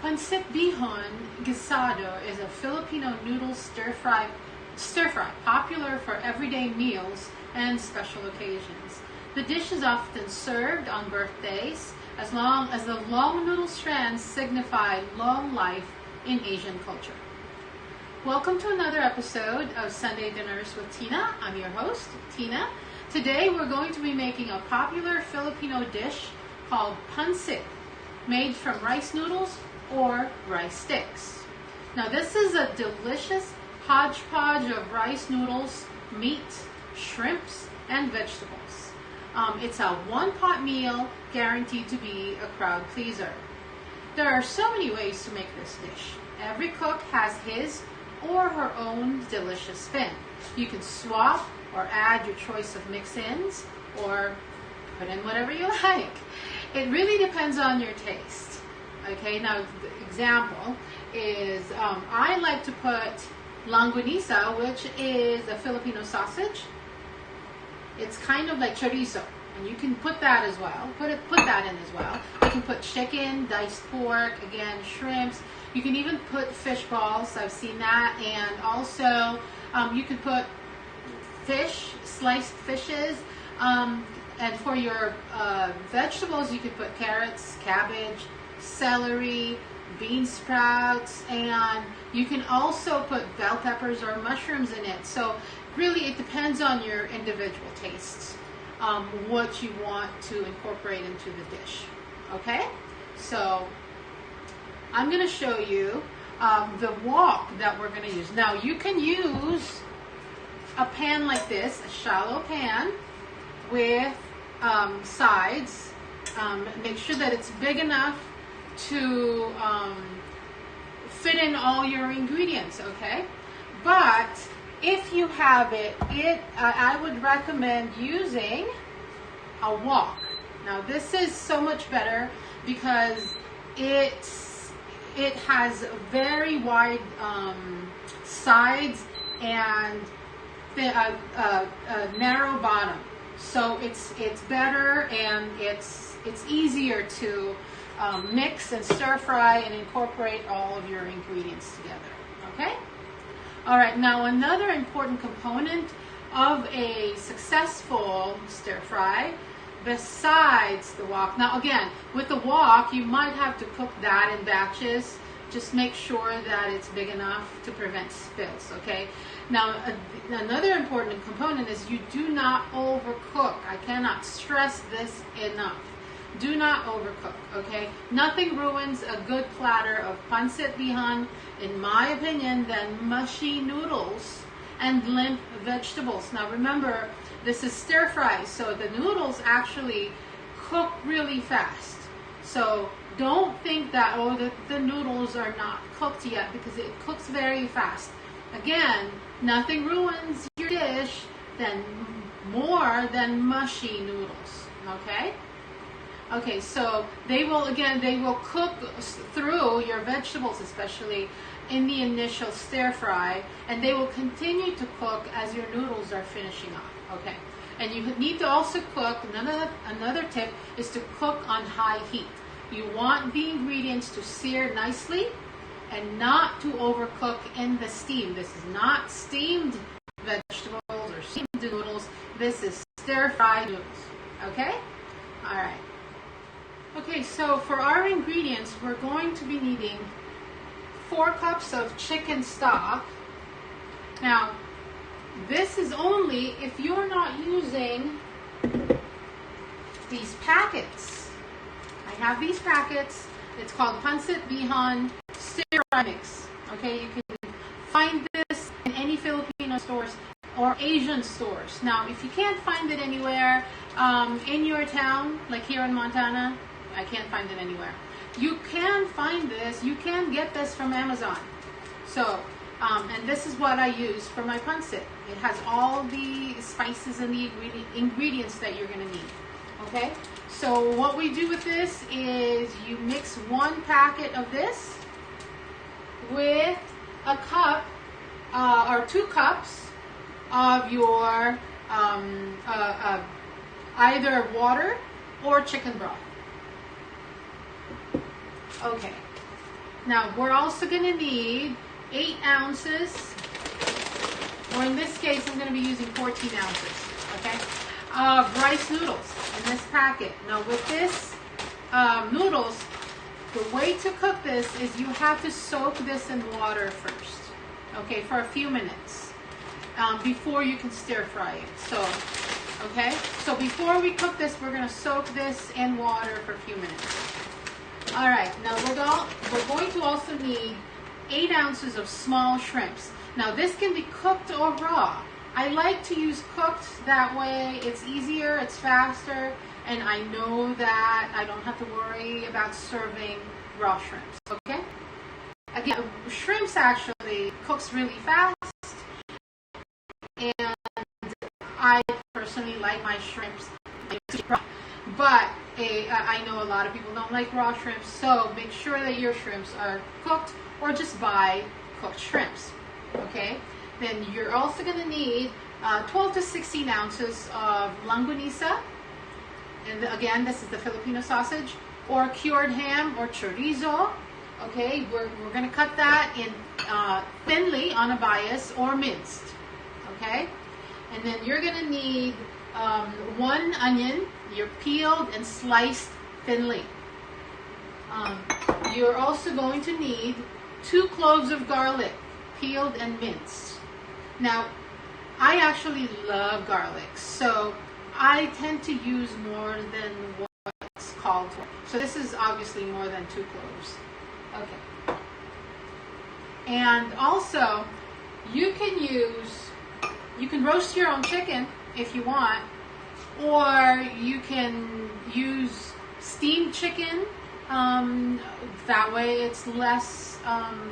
Pancit bihon guisado is a Filipino noodle stir-fry, popular for everyday meals and special occasions. The dish is often served on birthdays, as long as the long noodle strands signify long life in Asian culture. Welcome to another episode of Sunday Dinners with Tina. I'm your host, Tina. Today we're going to be making a popular Filipino dish called pancit, made from rice noodles or rice sticks. Now this is a delicious hodgepodge of rice noodles, meat, shrimps, and vegetables. It's a one-pot meal guaranteed to be a crowd pleaser. There are so many ways to make this dish. Every cook has his or her own delicious spin. You can swap or add your choice of mix-ins or put in whatever you like. It really depends on your taste. Okay, now the example is I like to put longanisa, which is a Filipino sausage. It's kind of like chorizo, and you can put that as well. Put that in as well. You can put chicken, diced pork, again shrimps. You can even put fish balls. I've seen that, and also you can put fish, sliced fishes. And for your vegetables, you could put carrots, cabbage, celery, bean sprouts, and you can also put bell peppers or mushrooms in it. So really it depends on your individual tastes, what you want to incorporate into the dish. Okay, so I'm going to show you the wok that we're going to use. Now you can use a pan like this, a shallow pan with sides. Make sure that it's big enough to fit in all your ingredients, okay? But if you have it, I would recommend using a wok. Now this is so much better because it has very wide sides and a narrow bottom. So it's better, and it's easier to mix and stir fry and incorporate all of your ingredients together. Okay? All right, now another important component of a successful stir fry besides the wok. Now again, with the wok, you might have to cook that in batches. Just make sure that it's big enough to prevent spills, okay? Now, another important component is you do not overcook. I cannot stress this enough. Do not overcook, okay? Nothing ruins a good platter of pancit bihon, in my opinion, than mushy noodles and limp vegetables. Now remember, this is stir fry, so the noodles actually cook really fast. So don't think that, oh, the noodles are not cooked yet, because it cooks very fast. Again, nothing ruins your dish more than mushy noodles, okay? Okay, so they will cook through your vegetables, especially in the initial stir fry, and they will continue to cook as your noodles are finishing off, okay? And you need to also cook, another tip is to cook on high heat. You want the ingredients to sear nicely and not to overcook in the steam. This is not steamed vegetables or steamed noodles. This is stir-fried noodles, okay? All right. Okay, so for our ingredients, we're going to be needing 4 cups of chicken stock. Now, this is only if you're not using these packets. I have these packets. It's called Pancit Bihon Stir Fry Mix. Okay, you can find this in any Filipino stores or Asian stores. Now, if you can't find it anywhere in your town, like here in Montana, I can't find it anywhere. You can find this. You can get this from Amazon. So, and this is what I use for my pancit. It has all the spices and the ingredients that you're going to need. Okay? So what we do with this is you mix 1 packet of this with a cup or 2 cups of your either water or chicken broth. Okay. Now we're also going to need 8 ounces, or in this case I'm going to be using 14 ounces, okay, of rice noodles in this packet. Now with this noodles, the way to cook this is you have to soak this in water first, okay, for a few minutes before you can stir fry it. So, okay, so before we cook this, we're going to soak this in water for a few minutes. All right, now we're going to also need 8 ounces of small shrimps. Now this can be cooked or raw. I like to use cooked, that way it's easier, it's faster, and I know that I don't have to worry about serving raw shrimps, okay? Again, shrimps actually cooks really fast, and I personally like my shrimps, but I know a lot of people don't like raw shrimps, so make sure that your shrimps are cooked, or just buy cooked shrimps, okay? Then you're also going to need 12 to 16 ounces of longanisa. And again, this is the Filipino sausage, or cured ham, or chorizo. Okay, we're going to cut that in thinly on a bias, or minced. Okay, and then you're going to need 1 onion. You're peeled and sliced thinly. You're also going to need 2 cloves of garlic, peeled and minced. Now, I actually love garlic, so I tend to use more than what's called for. So this is obviously more than 2 cloves. Okay. And also, you can roast your own chicken if you want, or you can use steamed chicken. That way it's less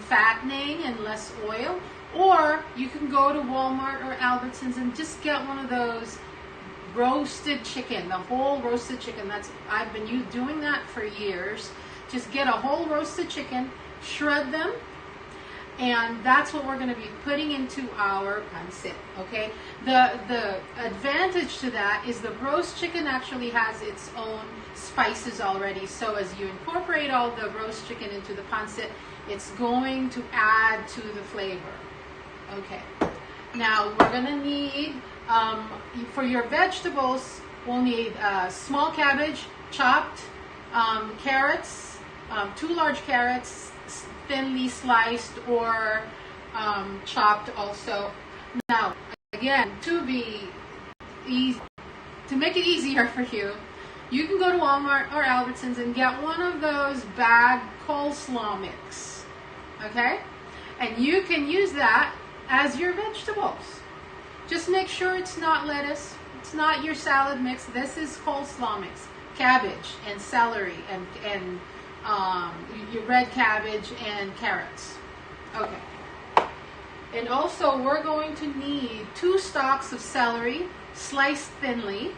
fattening and less oil. Or you can go to Walmart or Albertsons and just get one of those roasted chicken, the whole roasted chicken. I've been doing that for years. Just get a whole roasted chicken, shred them, and that's what we're going to be putting into our pancit. Okay. The advantage to that is the roast chicken actually has its own spices already. So as you incorporate all the roast chicken into the pancit, it's going to add to the flavor. Okay. Now we're going to need, for your vegetables, we'll need small cabbage, chopped, carrots, 2 large carrots, thinly sliced or chopped also. Now, again, to make it easier for you, you can go to Walmart or Albertsons and get one of those bag coleslaw mix. Okay? And you can use that as your vegetables. Just make sure it's not lettuce, it's not your salad mix. This is coleslaw mix, cabbage and celery and your red cabbage and carrots. Okay. And also we're going to need 2 stalks of celery sliced thinly.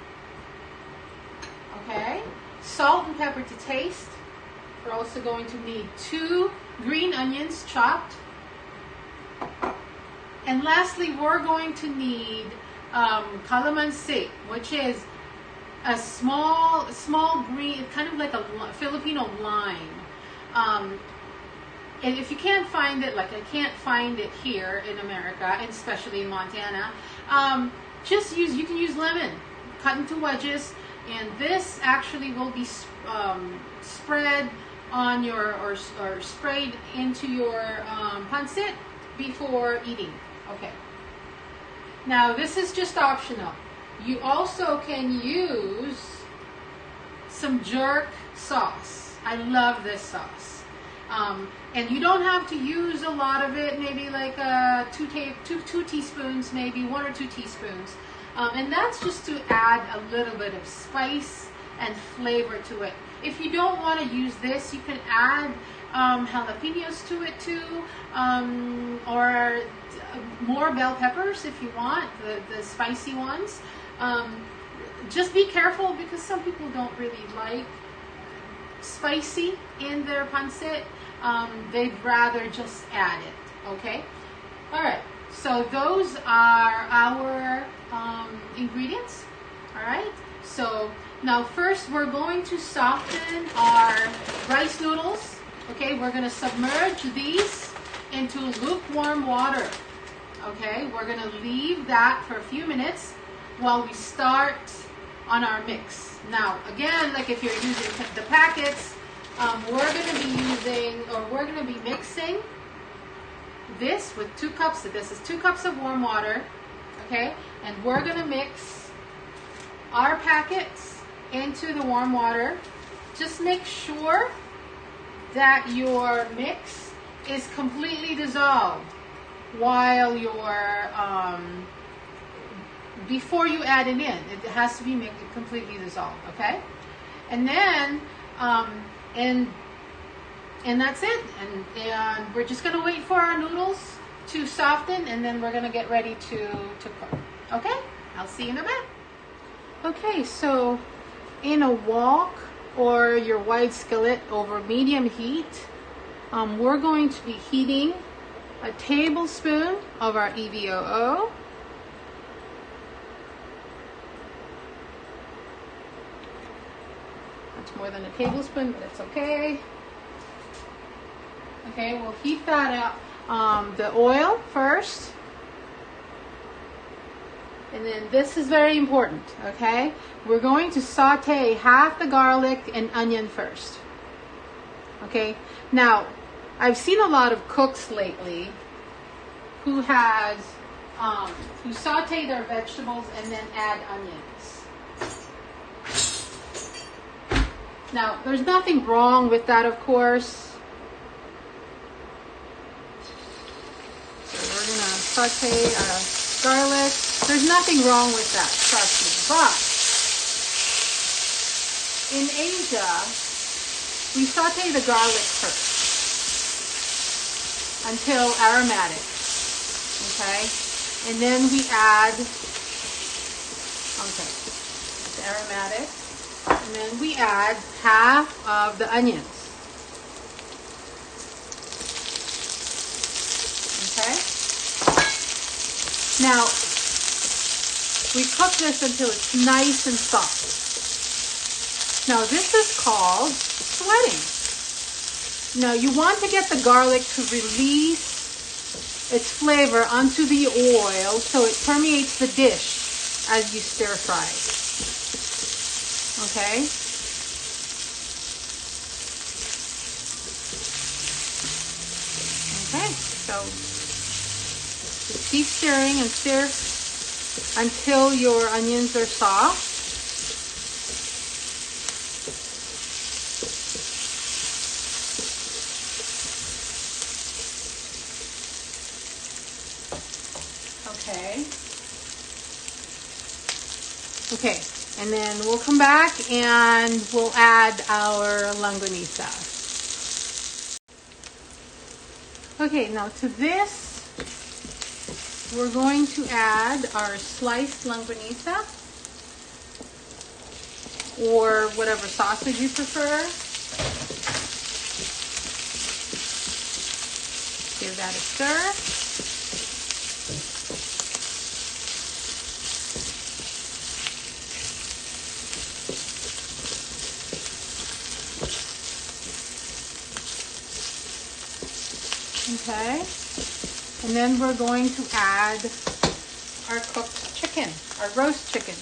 Okay. Salt and pepper to taste. We're also going to need 2 green onions chopped. And lastly, we're going to need calamansi, which is a small green, kind of like a Filipino lime. And if you can't find it, like I can't find it here in America, and especially in Montana, you can use lemon, cut into wedges, and this actually will be spread on your, or sprayed into your pancit before eating. Okay. Now this is just optional. You also can use some jerk sauce. I love this sauce. And you don't have to use a lot of it, maybe like 2 teaspoons, maybe 1 or 2 teaspoons. And that's just to add a little bit of spice and flavor to it. If you don't want to use this, you can add jalapenos to it too, or more bell peppers if you want, the spicy ones. Just be careful because some people don't really like spicy in their pancit. They'd rather just add it. Okay. All right. So those are our ingredients. All right. So now first we're going to soften our rice noodles. Okay, we're gonna submerge these into lukewarm water. Okay, we're gonna leave that for a few minutes while we start on our mix. Now, again, like if you're using the packets, we're gonna be mixing this with 2 cups. This is 2 cups of warm water, okay? And we're gonna mix our packets into the warm water. Just make sure that your mix is completely dissolved while you're before you add it in. It has to be completely dissolved, okay? And then and that's it. And we're just gonna wait for our noodles to soften, and then we're gonna get ready to cook. Okay? I'll see you in a bit. Okay, so in a wok or your wide skillet over medium heat, we're going to be heating a tablespoon of our EVOO. That's more than a tablespoon, but it's okay. Okay, we'll heat that up. The oil first. And then this is very important, okay? We're going to saute half the garlic and onion first. Okay? Now, I've seen a lot of cooks lately who saute their vegetables and then add onions. Now, there's nothing wrong with that, of course. So we're gonna saute our garlic. There's nothing wrong with that, trust me. But in Asia, we saute the garlic first until aromatic, okay? And then we add, okay, it's aromatic. And then we add half of the onions. Okay? Now, we cook this until it's nice and soft. Now, this is called sweating. Now, you want to get the garlic to release its flavor onto the oil so it permeates the dish as you stir fry. Okay? Okay, so just keep stirring and stir until your onions are soft. Okay. Okay. And then we'll come back and we'll add our longanisa. Okay, now to this, we're going to add our sliced longanisa or whatever sausage you prefer. Give that a stir. Okay, and then we're going to add our cooked chicken, our roast chicken.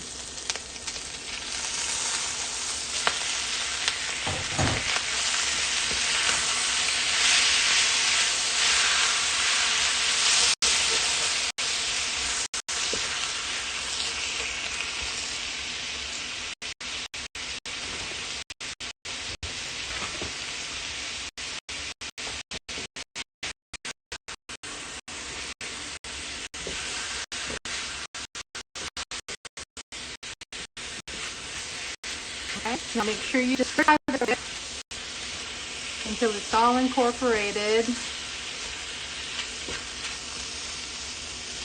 Okay, now make sure you just fry it a bit until it's all incorporated.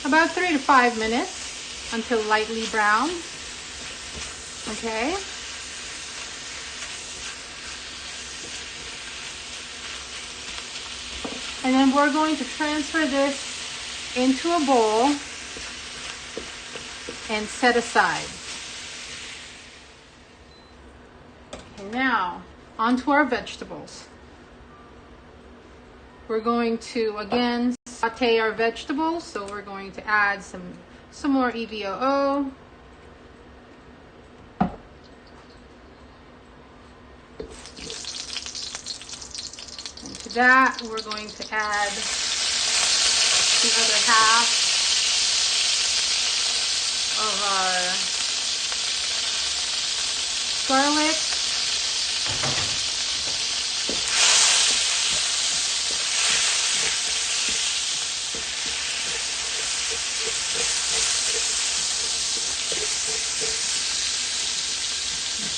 About 3 to 5 minutes until lightly brown. Okay. And then we're going to transfer this into a bowl and set aside. Okay, now onto our vegetables. we're going to again saute our vegetables. So we're going to add some more EVOO. And to that, we're going to add the other half of our garlic.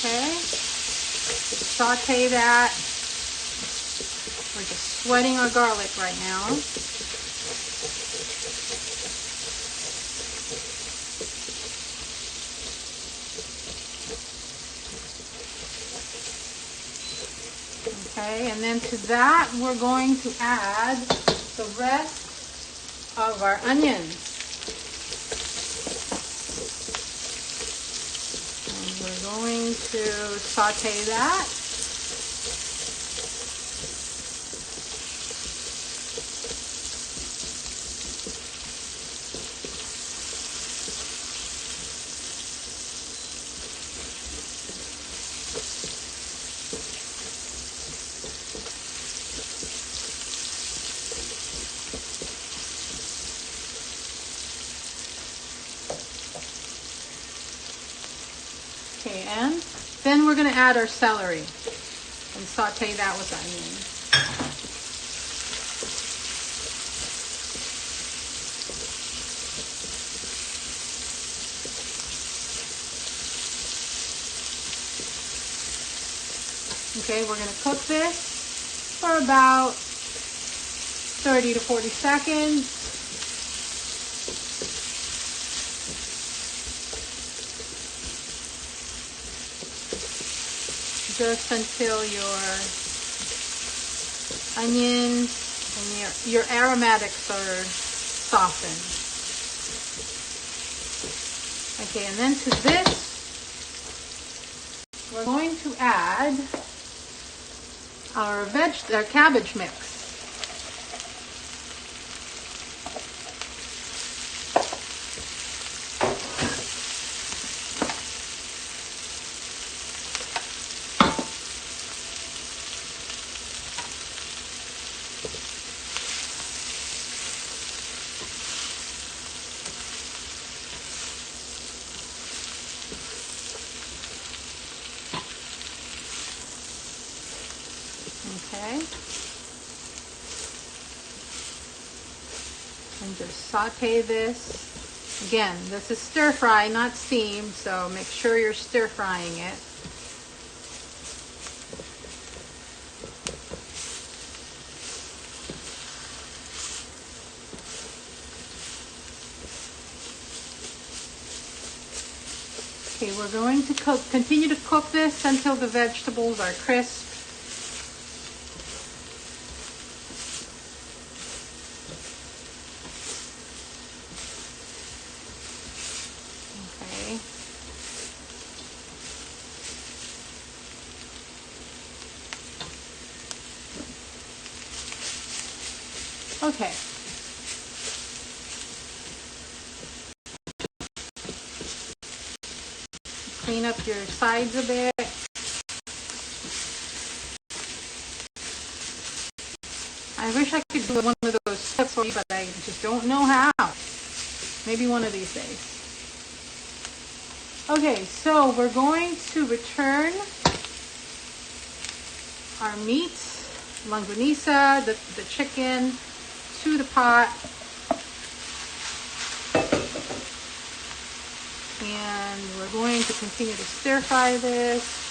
Okay, saute that. We're just sweating our garlic right now. Okay, and then to that, we're going to add the rest of our onions. And we're going to saute that. Okay, and then we're going to add our celery and saute that with onion. Okay, we're going to cook this for about 30 to 40 seconds. Just until your onions and your aromatics are softened. Okay, and then to this, we're going to add our cabbage mix. Okay. And just saute this. Again, this is stir fry, not steamed, so make sure you're stir frying it. Okay, we're going to continue to cook this until the vegetables are crisp. Okay. Clean up your sides a bit. I wish I could do one of those steps for you, but I just don't know how. Maybe one of these days. Okay, so we're going to return our meat, longanisa, the chicken, to the pot. And we're going to continue to stir fry this.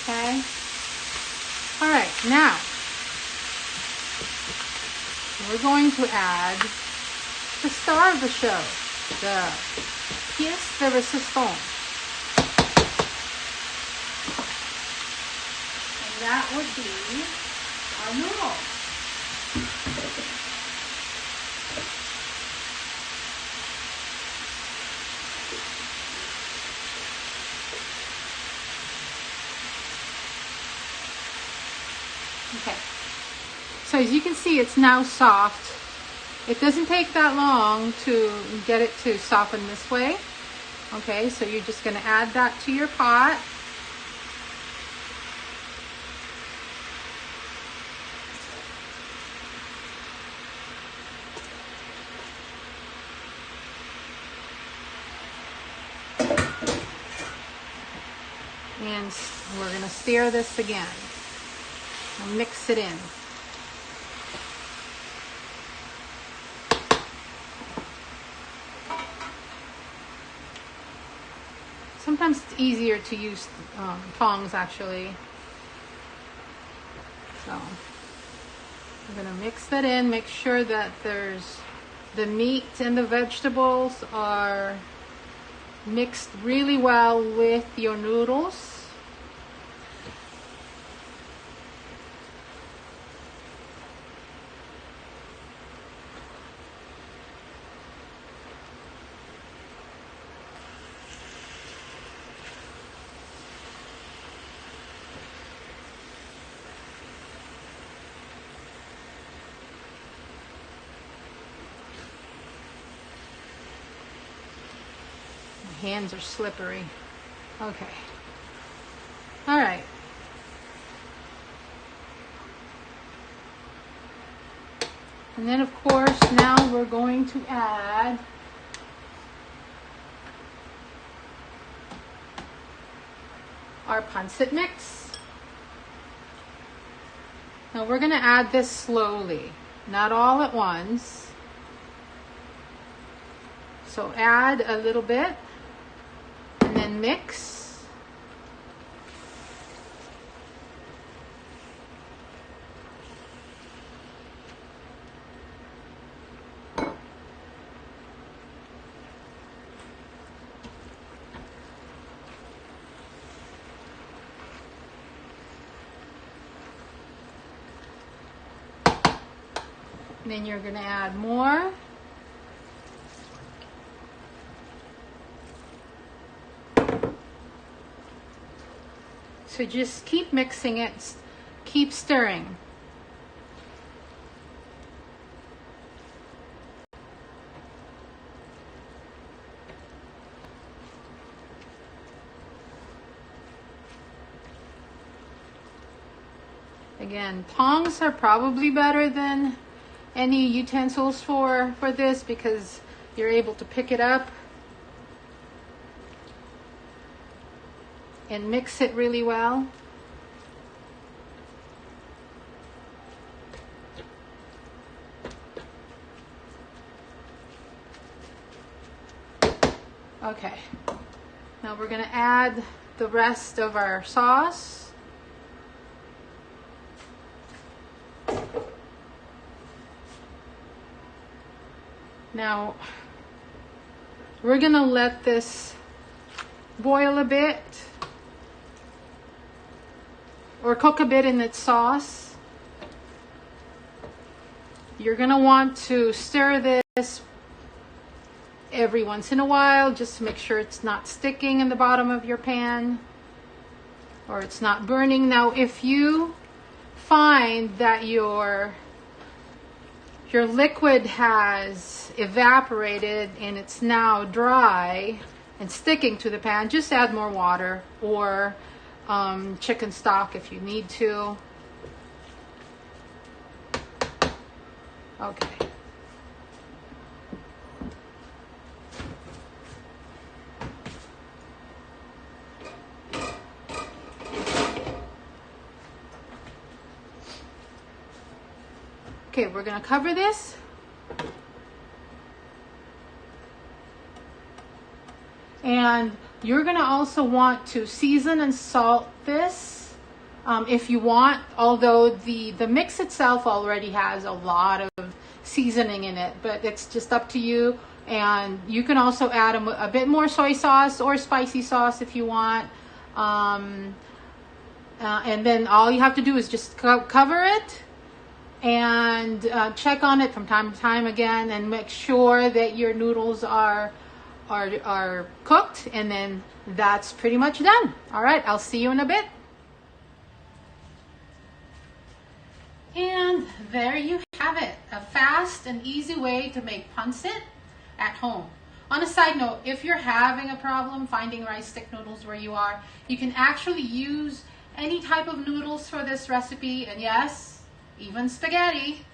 Okay. All right, now we're going to add the star of the show, the pièce de résistance. And that would be our noodles. Okay, so as you can see, it's now soft. It doesn't take that long to get it to soften this way. Okay, so you're just going to add that to your pot. And we're going to stir this again. And mix it in. Sometimes it's easier to use tongs actually. So I'm going to mix that in, make sure that there's the meat and the vegetables are mixed really well with your noodles. Hands are slippery. Okay. All right. And then of course now we're going to add our pancit mix. Now we're going to add this slowly, not all at once. So add a little bit. And then mix. And then you're going to add more. So just keep mixing it, keep stirring. Again, tongs are probably better than any utensils for this because you're able to pick it up and mix it really well. Okay, now we're going to add the rest of our sauce. Now we're going to let this boil a bit or cook a bit in its sauce. You're going to want to stir this every once in a while just to make sure it's not sticking in the bottom of your pan or it's not burning. Now if you find that your liquid has evaporated and it's now dry and sticking to the pan, just add more water or chicken stock if you need to. Okay. Okay, we're going to cover this. And you're going to also want to season and salt this if you want, although the mix itself already has a lot of seasoning in it, but it's just up to you. And you can also add a bit more soy sauce or spicy sauce if you want. And then all you have to do is just cover it and check on it from time to time again, and make sure that your noodles are cooked, and then that's pretty much done. All right, I'll see you in a bit. And there you have it, a fast and easy way to make pancit at home. On a side note, if you're having a problem finding rice stick noodles where you are, you can actually use any type of noodles for this recipe, and yes, even spaghetti.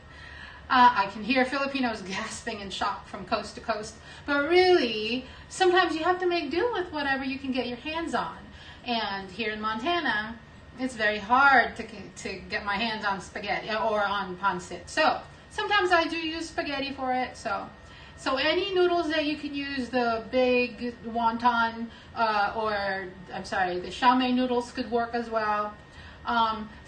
I can hear Filipinos gasping in shock from coast to coast, but really, sometimes you have to make do with whatever you can get your hands on. And here in Montana, it's very hard to get my hands on spaghetti or on pancit. So sometimes I do use spaghetti for it. So any noodles that you can use, the big wonton the chow mein noodles could work as well.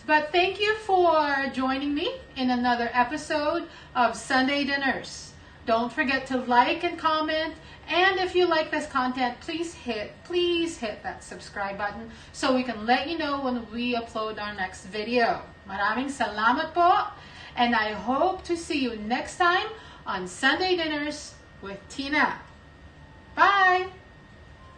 But thank you for joining me in another episode of Sunday Dinners. Don't forget to like and comment. And if you like this content, please hit that subscribe button so we can let you know when we upload our next video. Maraming salamat po, and I hope to see you next time on Sunday Dinners with Tina. Bye!